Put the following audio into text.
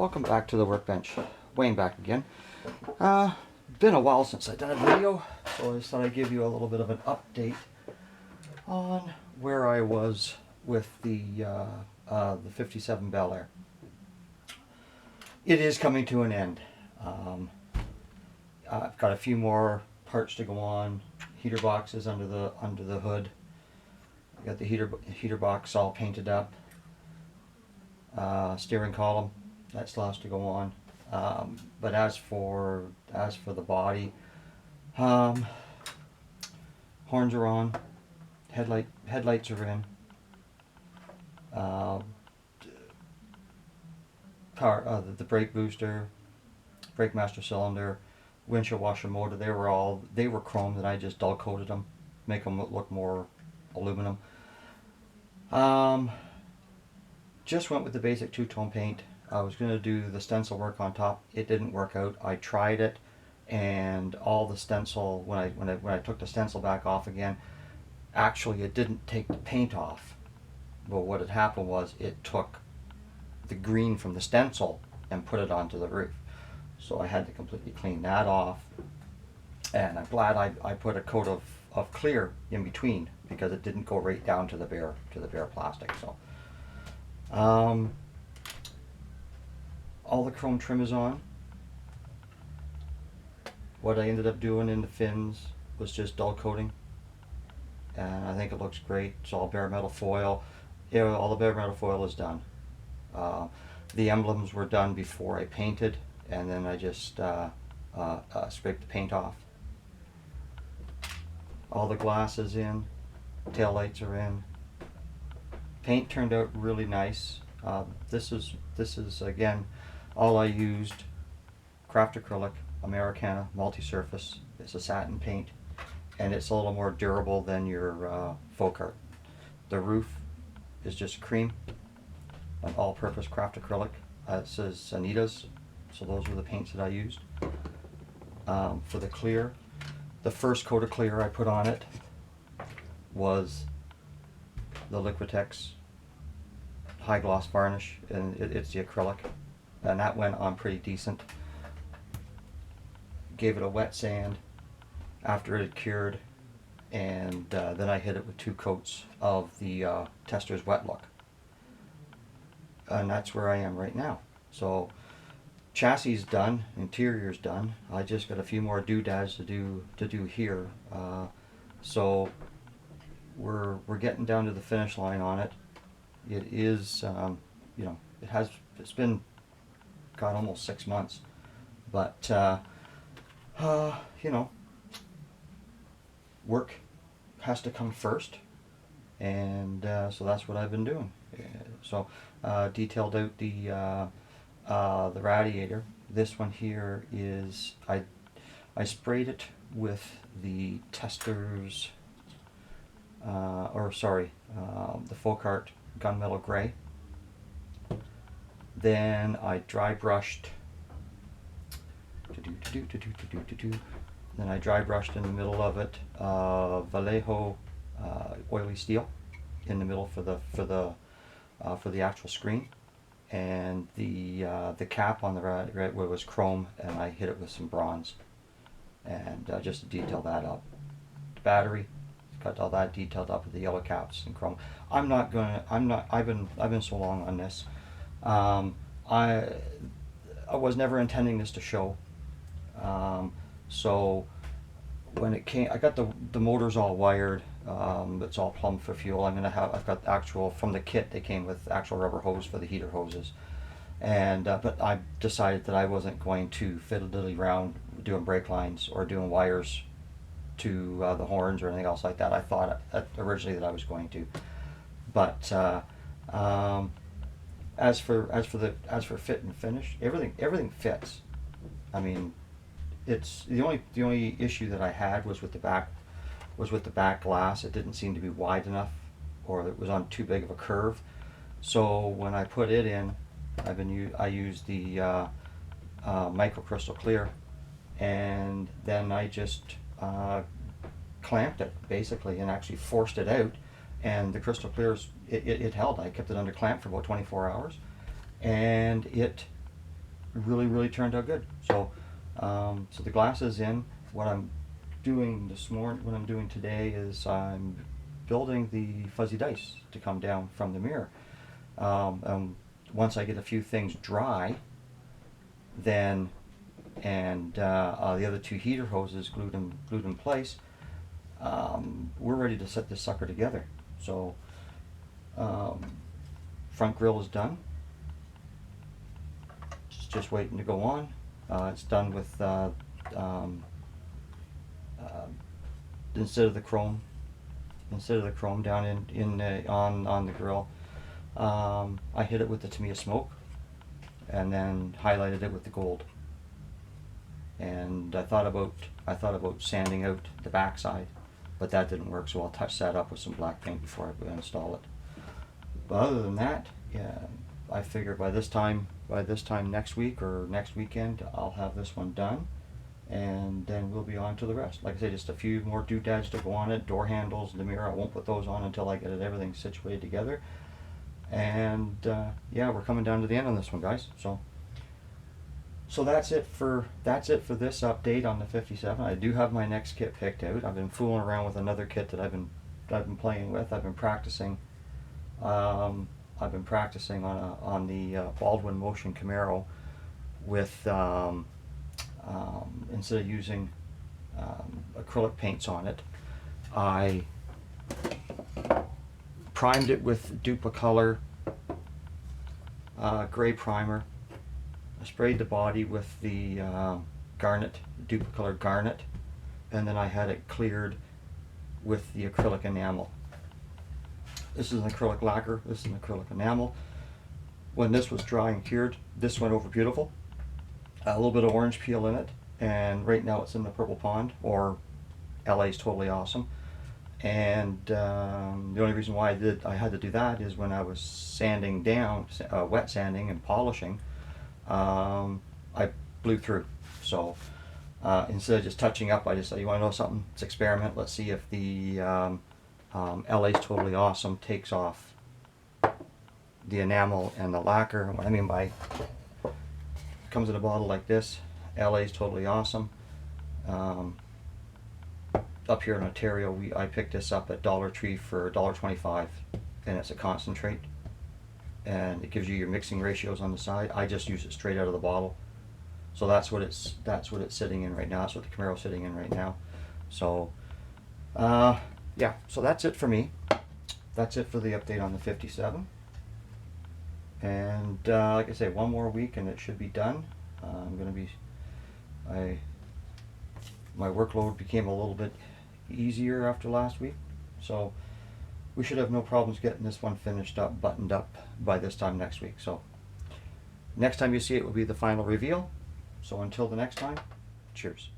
Welcome back to the workbench. Wayne back again. Been a while since I done a video, so I just thought I'd give you a little bit of an update on where I was with the 57 BelAir. It is coming to an end. I've got a few more parts to go on. Heater boxes under the hood. I got the heater box all painted up. Steering column, that still has to go on. But as for the body, horns are on, headlights are in. The brake booster, brake master cylinder, windshield washer motor, they were chrome, and I just dull coated them, make them look more aluminum. Just went with the basic two-tone paint. I was going to do the stencil work on top. It didn't work out. I tried it, and all the stencil, when I took the stencil back off again, actually it didn't take the paint off. But what had happened was it took the green from the stencil and put it onto the roof. So I had to completely clean that off. And I'm glad I put a coat of clear in between, because it didn't go right down to the bare plastic. So all the chrome trim is on. What I ended up doing in the fins was just dull coating, and I think it looks great. It's all bare metal foil. Yeah, all the bare metal foil is done. The emblems were done before I painted, and then I just scraped the paint off. All the glass is in, tail lights are in. Paint turned out really nice. This is again, all I used, craft acrylic, Americana, multi-surface. It's a satin paint, and it's a little more durable than your folk art. The roof is just cream, an all-purpose craft acrylic. It says Anita's, so those were the paints that I used. For the clear, the first coat of clear I put on it was the Liquitex high gloss varnish, and it's the acrylic, and that went on pretty decent. Gave it a wet sand after it had cured, and then I hit it with 2 coats of the Tester's Wet Look, and that's where I am right now. So chassis is done, interior's done. I just got a few more doodads to do here. So we're getting down to the finish line on it. It is, it's been, God, almost 6 months, but work has to come first, and so that's what I've been doing. So detailed out the radiator. This one here is, I sprayed it with the Tester's, the folk art gunmetal gray. Then I dry brushed. Then I dry brushed in the middle of it Vallejo oily steel in the middle for the actual screen, and the cap on the right was chrome, and I hit it with some bronze, and just to detail that up. The battery, got all that detailed up with the yellow caps and chrome. I've been so long on this. I was never intending this to show. So when it came, I got the motors all wired. It's all plumbed for fuel. I've got actual, from the kit, they came with actual rubber hose for the heater hoses. And but I decided that I wasn't going to fiddle-diddly around doing brake lines or doing wires to the horns or anything else like that. I thought originally that I was going to, but as for fit and finish, everything fits. I mean, it's the only issue that I had was with the back glass. It didn't seem to be wide enough, or it was on too big of a curve. So when I put it in, I used the micro crystal clear, and then I just clamped it basically and actually forced it out, and the crystal clears, it held. I kept it under clamp for about 24 hours, and it really turned out good. So, so the glass is in. What I'm doing this morning, what I'm doing today is I'm building the fuzzy dice to come down from the mirror. Once I get a few things dry, then and the other two heater hoses glued in place, we're ready to set this sucker together. So front grille is done. It's just waiting to go on. It's done with instead of the chrome down on the grill, I hit it with the Tamiya smoke and then highlighted it with the gold. And I thought about sanding out the backside, but that didn't work, so I'll touch that up with some black paint before I install it. But other than that, yeah, I figure by this time next week or next weekend, I'll have this one done, and then we'll be on to the rest. Like I say, just a few more doodads to go on it. Door handles, the mirror, I won't put those on until I get everything situated together. And yeah, we're coming down to the end on this one, guys. So that's it for this update on the 57. I do have my next kit picked out. I've been fooling around with another kit that I've been playing with. I've been practicing. I've been practicing on the Baldwin Motion Camaro with instead of using acrylic paints on it, I primed it with Duplicolor gray primer. I sprayed the body with the garnet, Duplicolor garnet, and then I had it cleared with the acrylic enamel. This is an acrylic lacquer, this is an acrylic enamel. When this was dry and cured, this went over beautiful. A little bit of orange peel in it, and right now it's in the Purple Pond, or LA's Totally Awesome. And the only reason why I had to do that is when I was sanding down, wet sanding and polishing, I blew through. So instead of just touching up, I just said, you want to know something? Let's experiment. Let's see if the LA's Totally Awesome takes off the enamel and the lacquer. And what I mean by, it comes in a bottle like this, LA's Totally Awesome. Up here in Ontario, I picked this up at Dollar Tree for $1.25, and it's a concentrate, and it gives you your mixing ratios on the side. I just use it straight out of the bottle, so that's what it's sitting in right now. That's what the Camaro's sitting in right now. So yeah, so that's it for me. That's it for the update on the 57. And like I say, one more week and it should be done. My workload became a little bit easier after last week, so we should have no problems getting this one finished up, buttoned up by this time next week. So next time you see it will be the final reveal. So until the next time, cheers.